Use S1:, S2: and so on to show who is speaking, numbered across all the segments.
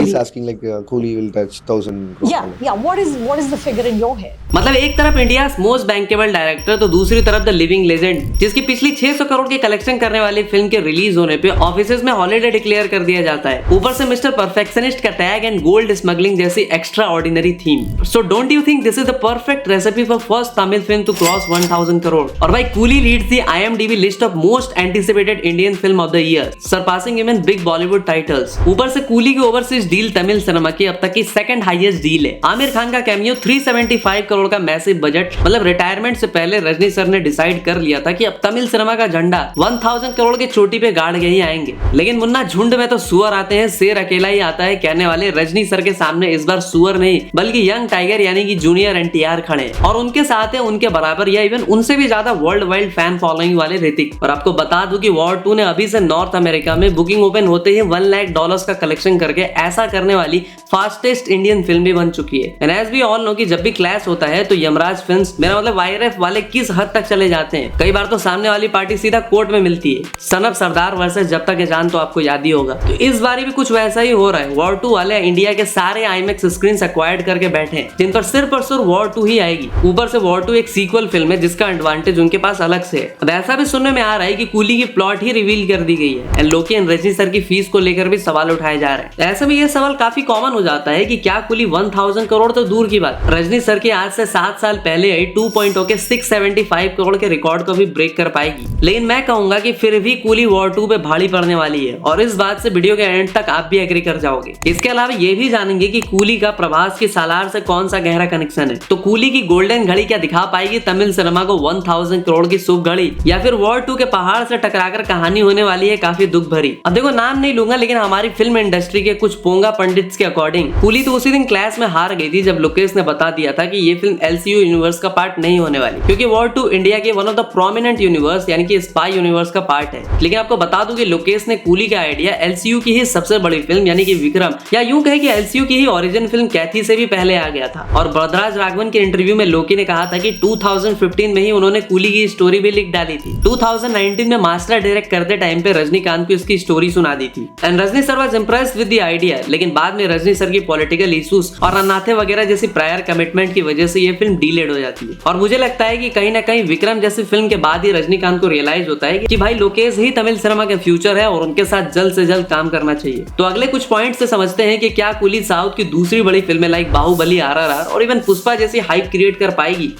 S1: He's asking like Cooley will touch 1,000 crore.
S2: Yeah. What is the figure in your head?
S3: मतलब एक तरफ India most bankable director तो दूसरी तरफ the living legend, जिसकी पिछली 600 करोड़ की कलेक्शन करने वाली फिल्म के रिलीज होने पे ऑफिसेज में हॉलीडे डिक्लेयर कर दिया जाता है। ऊपर से मिस्टर परफेक्शनिस्ट का टैग एंड गोल्ड स्मगलिंग जैसी extraordinary theme. So don't you think this is the perfect recipe for first Tamil film to cross 1000 crore? और भाई Coolie leads the IMDb list of most anticipated Indian film of the year, surpassing even big Bollywood titles. ऊपर से coolie की overseas deal Tamil cinema की अब तक की second highest deal है। आमिर खान का कैमियो 375 करोड़ का मैसिव बजट, मतलब रिटायरमेंट से पहले रजनी सर ने डिसाइड कर लिया था कि अब तमिल सिनेमा का झंडा 1000 करोड़ की चोटी पे गाड़ के ही आएंगे। लेकिन मुन्ना झुंड में तो सुअर आते हैं, शेर अकेला ही आता है कहने वाले रजनी सर के सामने इस बार सुअर नहीं बल्कि यंग टाइगर यानी कि जूनियर NTR खड़े और उनके साथ है उनके बराबर या इवन उनसे भी ज्यादा वर्ल्ड वाइड फैन फॉलोइंग वाले ऋतिक। और आपको बता दूं कि वॉर 2 ने अभी से नॉर्थ अमेरिका में बुकिंग ओपन होते ही $1 लाख का कलेक्शन करके ऐसा करने वाली फास्टेस्ट इंडियन फिल्म भी बन चुकी है। And as we all know कि जब भी क्लैश होता है तो यमराज फिल्म्स, मेरा मतलब YRF वाले किस हद तक चले जाते हैं। कई बार तो सामने वाली पार्टी सीधा कोर्ट में मिलती है। सन ऑफ सरदार वर्सेस जब तक है जान तो आपको याद ही होगा। तो इस बार भी कुछ वैसा ही हो रहा है। वॉर 2 वाले इंडिया के सारे IMAX स्क्रीन एक्वायर्ड करके बैठे हैं जिन पर सिर्फ और सिर्फ वॉर 2 ही आएगी। ऊपर से वॉर 2 एक सीक्वल फिल्म है जिसका एडवांटेज उनके पास अलग से है। अब ऐसा भी सुनने में आ रहा है कि कूली की प्लॉट ही रिवील कर दी गई है and Loki and Rajni sir की फीस को लेकर भी सवाल उठाए जा रहे हैं। ऐसे में यह सवाल काफी कॉमन हो जाता है कि क्या कूली 1000 करोड़ तो दूर की बात, रजनी सर की आज से 7 साल पहले आई 2.0 के 675 करोड़ के रिकॉर्ड को भी ब्रेक कर पाएगी। लेकिन मैं कहूंगा कि फिर भी कूली वॉर 2 पे भारी पड़ने वाली है और इस बात से वीडियो के एंड तक आप भी एग्री कर जाओगे। इसके अलावा ये भी जानेंगे कि कूली का प्रभास की सालार से कौन सा गहरा कनेक्शन है। तो कूली की गोल्डन घड़ी क्या दिखा पाएगी तमिल सिनेमा को 1000 करोड़ की शुभ घड़ी, या फिर वॉर 2 के पहाड़ से टकराकर कहानी होने वाली है काफी दुख भरी। अब देखो नाम नहीं लूंगा लेकिन हमारी फिल्म इंडस्ट्री के कुछ पोंगा पंडित्स के अकॉर्डिंग कूली तो उसी दिन क्लास में हार गई थी जब लोकेश ने बता दिया था कि ये फिल्म LCU यूनिवर्स का पार्ट नहीं होने वाली, क्योंकि वॉर 2 इंडिया के one of the prominent universe यानी कि स्पाई यूनिवर्स का पार्ट है। लेकिन आपको बता दूं कि लोकेश ने कूली का आइडिया LCU की ही सबसे बड़ी फिल्म यानी कि विक्रम, या यूं कहे कि LCU की ही ओरिजिन फिल्म कैथी से भी पहले आ गया था। और बरदराज राघवन के इंटरव्यू में लोकी ने कहा था कि 2015 में ही उन्होंने कूली की स्टोरी भी लिख डाली थी। 2019 में मास्टर डायरेक्ट करते टाइम पे रजनीकांत को इसकी स्टोरी सुना दी थी and Rajni sir was impressed with the idea. लेकिन बाद में रजनी सर की पॉलिटिकल इश्यूज और अनाथे वगैरह जैसी प्रायर कमिटमेंट की वजह से ये फिल्म डिलेड हो जाती है। और मुझे लगता है कि कहीं ना कहीं विक्रम जैसी फिल्म के बाद ही रजनीकांत को रियलाइज होता है कि भाई लोकेश ही तमिल सिनेमा के फ्यूचर है और उनके साथ जल्द से जल्द काम करना चाहिए। तो अगले कुछ पॉइंट से समझते हैं कि क्या कूली साउथ की दूसरी बड़ी फिल्में लाइक बाहुबली, RRR और इवन पुष्पा जैसी हाइप क्रिएट कर पाएगी।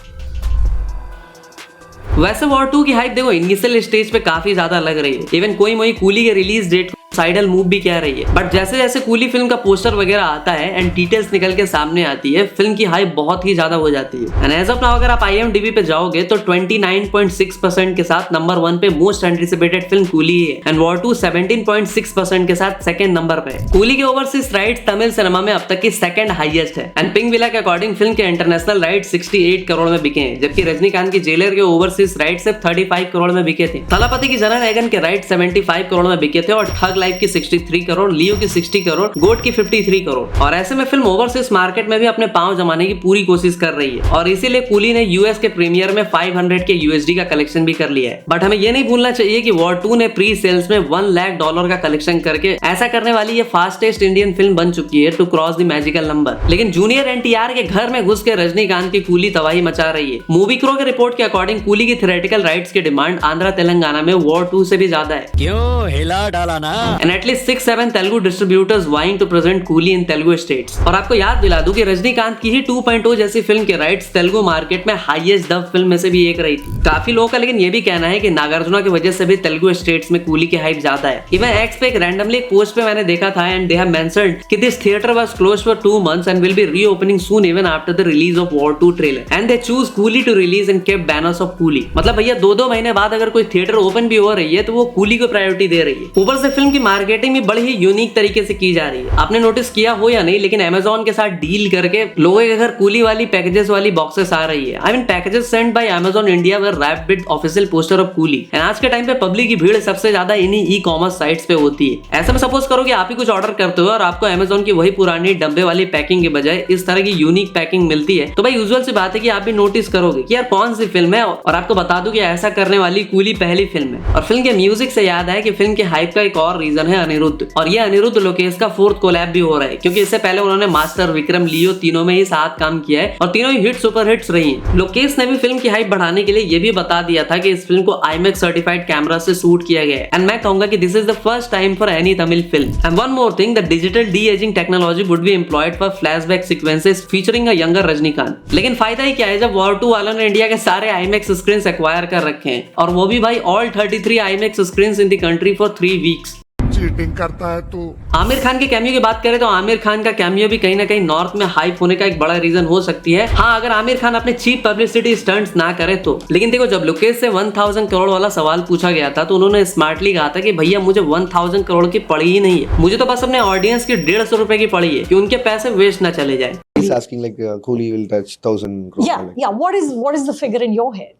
S3: वैसे वॉर 2 की हाइप देखो इनिशियल स्टेज पे काफी ज्यादा लग रही है। इवन कोई मोई कूली के रिलीज डेट साइडल मूव भी कह रही है। बट जैसे जैसे कूली फिल्म का पोस्टर वगैरह आता है एंड डिटेल्स निकल के सामने आती है, फिल्म की हाइप बहुत ही ज्यादा हो जाती है। एंड एज ऑफ नाउ अगर आप IMDb पे जाओगे तो 29.6% के साथ नंबर 1 पे मोस्ट एंटिसिपेटेड फिल्म कूली है एंड वॉर 2 17.6% के साथ सेकंड नंबर पे है। कूली के ओवरसीज राइट्स तमिल सिनेमा में अब तक की सेकंड हाईएस्ट है एंड पिंक विला के अकॉर्डिंग फिल्म के इंटरनेशनल राइट 68 करोड़ में बिके हैं, जबकि रजनीकांत की जेलर के ओवरसीज राइट सिर्फ 35 करोड़ में बिके थे। थलापति की जनरल एगन के राइट 75 करोड़ में बिके थे और ठग लाइफ की 63 करोड़, लियो की 60 करोड़, गोट की 53 करोड़। और ऐसे में फिल्म ओवरसीज मार्केट में भी अपने पांव जमाने की पूरी कोशिश कर रही है और इसीलिए कूली ने US के प्रीमियर में 500 के USD का कलेक्शन भी कर लिया है। बट हमें ये नहीं भूलना चाहिए कि वॉर 2 ने प्री सेल्स में $1 लाख का कलेक्शन करके ऐसा करने वाली ये फास्टेस्ट इंडियन फिल्म बन चुकी है to cross the magical number. लेकिन जूनियर NTR के घर में घुस के रजनीकांत की कूली तबाही मचा रही है। मूवी क्रो के रिपोर्ट के अकॉर्डिंग कूली की थिएट्रिकल राइट्स की डिमांड आंध्र तेलंगाना में वॉर 2 से भी ज्यादा है।
S4: क्यों हिला डाला ना?
S3: And at least 6-7 Telugu distributors vying to present Coolie in Telugu states. और आपको याद दिला दूं कि रजनीकांत की ही 2.0 जैसी फिल्म के राइट्स तेलुगु मार्केट में हाईएस्ट डब फिल्म में से भी एक रही थी। काफी लोगों का लेकिन ये भी कहना है कि नागार्जुना की वजह से भी तेलुगु स्टेट्स में कूली की हाइप ज्यादा है। इवन एक्स पे एक रैंडमली एक पोस्ट पे मैंने देखा था एंड दे हैव मेंशन्ड कि this theatre was closed for 2 months and will be reopening soon even after the release of War 2 trailer and they choose Coolie to release and kept banners of Coolie. मतलब भैया 2-2 महीने बाद अगर कोई थिएटर ओपन भी हो रही है तो वो कूली को प्रायोरिटी दे रही है। ऊपर से फिल्म की मार्केटिंग भी बड़ी ही यूनिक तरीके से की जा रही है। आपने नोटिस किया हो या नहीं लेकिन Amazon के साथ डील करके लोगों के घर कूली वाली पैकेजेस वाली बॉक्सेस आ रही है। I mean packages sent by Amazon India were wrapped with official poster of coolie. And आज के टाइम पे पब्लिक की भीड़ सबसे ज्यादा इन्हीं ई-कॉमर्स साइट्स पे होती है। ऐसे में सपोज करो कि आप ही कुछ ऑर्डर करते हो और आपको Amazon की वही पुरानी डब्बे वाली पैकिंग के बजाय इस तरह की यूनिक पैकिंग मिलती है तो भाई यूजुअल सी बात है कि आप भी नोटिस करोगे कि यार कौन सी फिल्म है। और आपको बता दूं कि ऐसा करने वाली कूली पहली फिल्म है। और फिल्म के म्यूजिक से याद है कि फिल्म के हाइप का एक और रीजन है अनिरुद्ध, और ये अनिरुद्ध लोकेश का 4th कोलैब भी हो रहा है, क्योंकि इससे पहले उन्होंने मास्टर, विक्रम, लियो तीनों में ही साथ काम किया है और तीनों ही हिट सुपर हिट्स रही हैं। लोकेश ने भी फिल्म की हाइप बढ़ाने के लिए ये भी बता दिया था कि इस फिल्म को IMAX सर्टिफाइड कैमरा से शूट किया गया है, एंड मैं कहूंगा कि this is the first time for any Tamil film. And one more thing, the digital D ageing technology would be employed for flashback sequences featuring a younger Rajinikanth. लेकिन फायदा ही क्या है जब वॉर 2 वालों ने इंडिया के सारे IMAX स्क्रीन एक्वायर कर रखे हैं, और वो भी भाई all 33 IMAX screen in the country for 3 weeks.
S4: Cheating करता है तू।
S3: आमिर खान के कैमियो की बात करें तो आमिर खान का कैमियो भी कहीं ना कहीं नॉर्थ में हाइप होने का एक बड़ा रीजन हो सकती है। हाँ, अगर आमिर खान अपने चीप पब्लिसिटी स्टंट्स ना करे तो। लेकिन देखो, जब लोकेश से 1000 करोड़ वाला सवाल पूछा गया था तो उन्होंने स्मार्टली कहा था कि भैया मुझे 1000 करोड़ की पड़ी ही नहीं है, मुझे तो बस अपने ऑडियंस की 150 रुपए की पड़ी है कि उनके पैसे वेस्ट ना चले जाए।
S1: He's asking like Kohli will touch 1000 crore.
S2: Yeah, yeah. What is the figure in your head?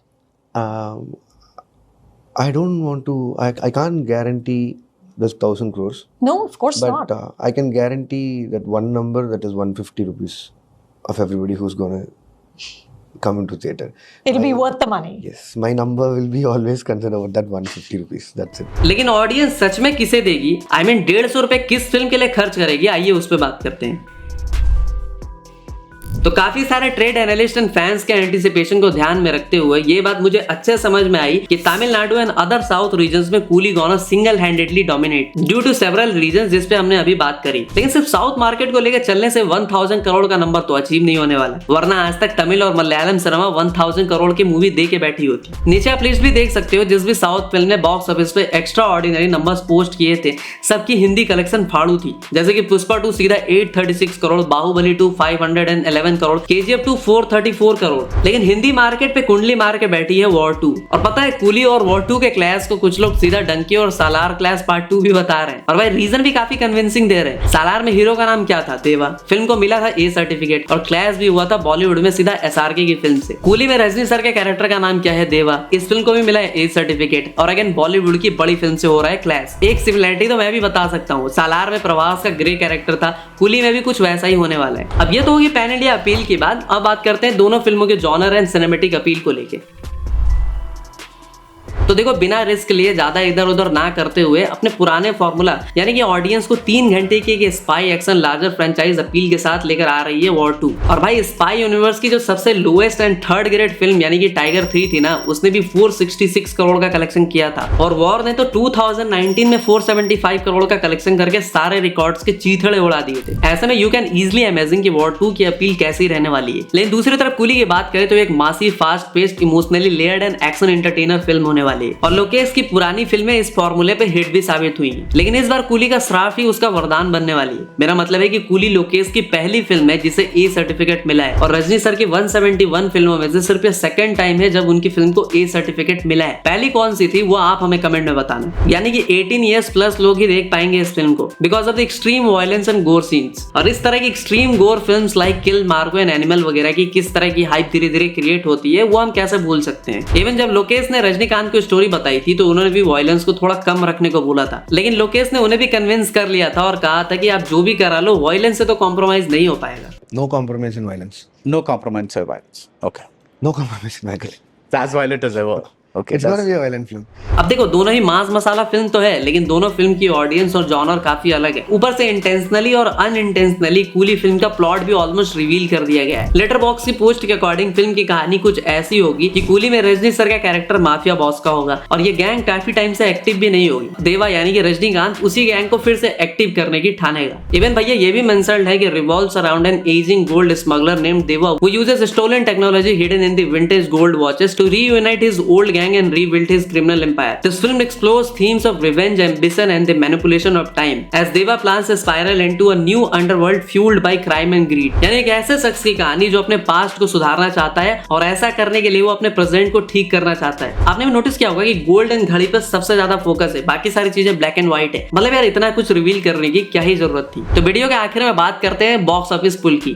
S1: I don't want to. I can't guarantee this 1000 crores.
S2: No, of course
S1: But
S2: not.
S1: I can guarantee that one number, that is 150 rupees of everybody who's gonna come into theater.
S2: It'll be worth the money.
S1: Yes, my number will be always considered about that 150 rupees. That's it.
S3: लेकिन audience सच में किसे देगी? I mean 150 रुपए किस film के लिए खर्च करेगी? आइए उस पर बात करते हैं। तो काफी सारे ट्रेड एनालिस्ट एंड फैंस के एंटिसिपेशन को ध्यान में रखते हुए ये बात मुझे अच्छे समझ में आई कि Tamil Nadu and other south regions में Coolie gonna single handedly dominate due to several reasons, जिस पे हमने अभी बात करी। लेकिन सिर्फ साउथ मार्केट को लेकर चलने से 1000 करोड़ का नंबर तो अचीव नहीं होने वाला, वरना आज तक तमिल और मलयालम सिनेमा 1000 करोड़ की मूवी दे के बैठी होती। नीचे आप लिस्ट भी देख सकते हो, जिस भी साउथ फिल्म ने बॉक्स ऑफिस पे एक्स्ट्रा ऑर्डिनरी नंबर्स पोस्ट किए थे, सबकी हिंदी कलेक्शन फाड़ू थी। जैसे कि पुष्पा 2 सीधा 836 करोड़, बाहुबली 2 511 करोड़, KGF 2 434 करोड़। लेकिन हिंदी मार्केट पे कुंडली मार के बैठी है वॉर 2। और पता है, कूली और वॉर 2 के क्लैश को कुछ लोग सीधा डंकी और सालार क्लैश पार्ट 2 भी बता रहे हैं, और भाई रीजन भी काफी कन्विंसिंग दे रहे हैं। सालार में हीरो का नाम क्या था? देवा। फिल्म को मिला था A सर्टिफिकेट, और क्लैश भी हुआ था बॉलीवुड में सीधा SRK की फिल्म से। कूली में रजनी सर के कैरेक्टर का नाम क्या है? देवा। इस फिल्म को भी मिला है A सर्टिफिकेट, और अगेन बॉलीवुड की बड़ी फिल्म से हो रहा है क्लैश। एक सिमिलरिटी तो मैं भी बता सकता हूँ, सालार में प्रभास का ग्रे कैरेक्टर था, कूली में भी कुछ वैसा ही होने वाला है। अब ये तो होगी पैन इंडिया अपील की बात। अब बात करते हैं दोनों फिल्मों के जॉनर एंड सिनेमैटिक अपील को लेके। तो देखो, बिना रिस्क लिए ज्यादा इधर उधर ना करते हुए अपने पुराने फॉर्मूला यानी कि ऑडियंस को 3 घंटे की एक spy action larger franchise appeal के साथ लेकर आ रही है वॉर 2। और भाई, स्पाई यूनिवर्स की जो सबसे lowest and third grade film यानी कि टाइगर 3 थी ना, उसने भी 466 करोड़ का कलेक्शन किया था, और वॉर ने तो 2019 में 475 करोड़ का कलेक्शन करके सारे रिकॉर्ड्स के चीथड़े उड़ा दिए थे। ऐसे में यू कैन इजिली इमेजिन कि वॉर 2 की अपील कैसी रहने वाली है। लेकिन दूसरी तरफ कूली की बात करें तो एक मासी, fast paced, emotionally layered and action entertainer film होने वाली है। और लोकेश की पुरानी फिल्में इस फॉर्मूले पे हिट भी साबित हुई हैं, लेकिन इस बार कूली का श्राप ही उसका वरदान बनने वाली है। मेरा मतलब है कि कूली लोकेश की पहली फिल्म है जिसे A सर्टिफिकेट मिला है, और रजनी सर की 171 फिल्मों में से सिर्फ ये सेकंड टाइम है जब उनकी फिल्म को A सर्टिफिकेट मिला है। पहली कौन सी थी वो आप हमें कमेंट में बताना। यानी कि 18 ईयर्स प्लस लोग ही देख पाएंगे इस फिल्म को because of the extreme violence and गोर सीन्स। और इस तरह की एक्सट्रीम गोर films like kill, Marco and animal वगैरह की किस तरह की हाइप धीरे धीरे क्रिएट होती है वो हम कैसे भूल सकते हैं। इवन जब लोकेश ने रजनीकांत को स्टोरी बताई थी तो उन्होंने भी वायलेंस को थोड़ा कम रखने को बोला था, लेकिन लोकेश ने उन्हें भी कन्विंस कर लिया था और कहा था कि आप जो भी करा लो, वायलेंस से तो कॉम्प्रोमाइज नहीं हो पाएगा।
S1: No compromise in violence.
S5: No compromise or violence. Okay.
S1: No compromise in violence.
S5: As violent as ever. Okay.
S1: It's gonna be a violent film.
S3: अब देखो, दोनों ही मास मसाला फिल्म तो है, लेकिन दोनों फिल्म की ऑडियंस और जॉनर काफी अलग है। ऊपर से इंटेंशनली और अनइंटेंशनली कूली फिल्म का प्लॉट भी ऑलमोस्ट रिवील कर दिया गया है। लेटरबॉक्स की पोस्ट के अकॉर्डिंग फिल्म की कहानी कुछ ऐसी होगी कि कूली में रजनी सर का कैरेक्टर माफिया बॉस का होगा, और ये गैंग काफी टाइम से एक्टिव भी नहीं होगी। देवा यानी कि रजनीकांत उसी गैंग को फिर से एक्टिव करने की ठानेगा। इवन भैया ये भी मेंशन्ड है कि revolves around an aging gold smuggler named Deva who uses stolen technology hidden in the vintage gold watches to reunite his old gang and rebuild his criminal empire. This film explores themes of revenge, ambition, and the manipulation of time as Deva plans a spiral into a new underworld fueled by crime and greed. यानी एक ऐसे शख्स की कहानी जो अपने past को सुधारना चाहता है और ऐसा करने के लिए वो अपने प्रेजेंट को ठीक करना चाहता है। आपने भी नोटिस किया होगा कि गोल्डन घड़ी पर सबसे ज्यादा फोकस है, बाकी सारी चीजें ब्लैक एंड व्हाइट है। मतलब यार, इतना कुछ रिवील करने की क्या ही जरूरत थी। तो वीडियो के आखिर में बात करते हैं बॉक्स ऑफिस पुल की।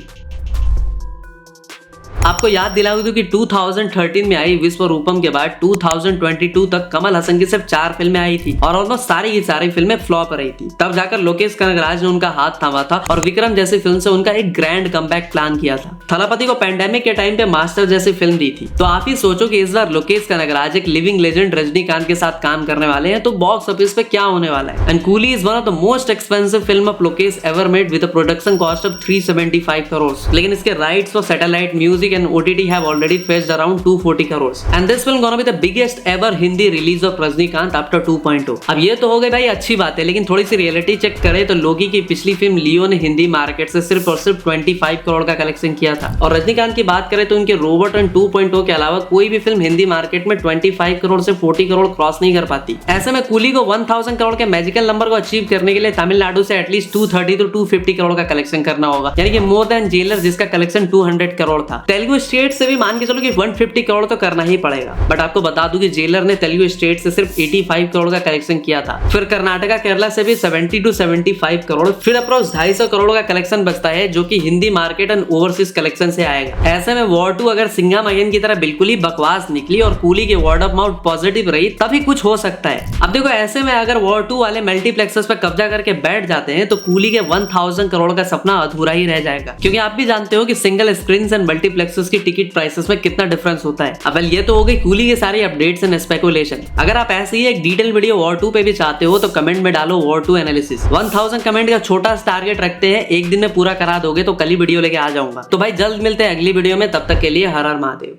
S3: आपको याद दिला दूं कि 2013 में आई विश्व रूपम के बाद 2022 तक कमल हसन की सिर्फ 4 फिल्में आई थी और ऑलमोस्ट सारी की सारी फिल्में फ्लॉप रही थी। तब जाकर लोकेश कनगराज ने उनका हाथ थामा था और विक्रम जैसी फिल्म से उनका एक ग्रैंड कमबैक प्लान किया था। थलापति को पैंडेमिक के टाइम पे मास्टर जैसी फिल्म दी थी। तो आप ही सोचो कि इस बार लोकेश कनगराज एक लिविंग लेजेंड रजनीकांत के साथ काम करने वाले हैं, तो बॉक्स ऑफिस पे क्या होने वाला है। And coolie is one of the most expensive film of Lokesh ever made with a production cost of 375 crore. लेकिन इसके rights for satellite music and OTT have already fetched around 240 crore. And this film gonna be the biggest ever Hindi release of Rajinikanth after 2.0। अब ये तो हो गई भाई अच्छी बात है, लेकिन थोड़ी सी रियलिटी चेक करें तो लोगी की पिछली फिल्म लियो ने हिंदी मार्केट से सिर्फ और सिर्फ 25 करोड़ का कलेक्शन किया था। और रजनीकांत की बात करें तो उनके रोबोट एंड 2.0 के अलावा कोई भी फिल्म हिंदी मार्केट में 25 करोड़ से 40 करोड़ क्रॉस नहीं कर पाती। ऐसे में कूली को 1000 करोड़ के मैजिकल नंबर को अचीव करने के लिए तमिलनाडु से एटलीस्ट 230 to 250 करोड़ का कलेक्शन करना होगा, यानी कि मोर देन जेलर जिसका कलेक्शन 200 करोड़ था। तेलुगु स्टेट से भी मान के चलो कि 150 करोड़ तो करना ही पड़ेगा। बट आपको बता दूं कि जेलर ने तेलुगु स्टेट से सिर्फ 85 करोड़ का कलेक्शन किया था। फिर कर्नाटका केरला से भी 70 to 75 करोड़, फिर अप्रोक्स 250 करोड़ का कलेक्शन बचता है जो कि Hindi market and overseas collection से आएगा। ऐसे में वॉर 2 अगर सिंघम अगेन की तरह बिल्कुल ही बकवास निकली और कूली के वर्ड ऑफ माउथ पॉजिटिव रही तभी कुछ हो सकता है। अब देखो ऐसे में अगर वॉर 2 वाले मल्टीप्लेक्सेस पे कब्जा करके बैठ जाते हैं तो कूली के 1000 करोड़ का सपना अधूरा ही रह जाएगा, क्योंकि आप भी जानते हो कि सिंगल स्क्रीन एंड मल्टीप्लेक्सेस की टिकट प्राइसेस में कितना डिफरेंस होता है। अब ये तो हो गई कूली के सारी अपडेट्स एंड स्पेकुलेशन। अगर आप ऐसे ही एक डिटेल वीडियो वॉर 2 पे भी चाहते हो तो कमेंट में डालो वॉर 2 एनालिसिस। 1000 कमेंट का छोटा टारगेट रखते हैं, एक दिन में पूरा करा दोगे तो कल ही वीडियो लेके आ जाऊंगा। तो भाई जल्द मिलते हैं अगली वीडियो में, तब तक के लिए हर हर महादेव।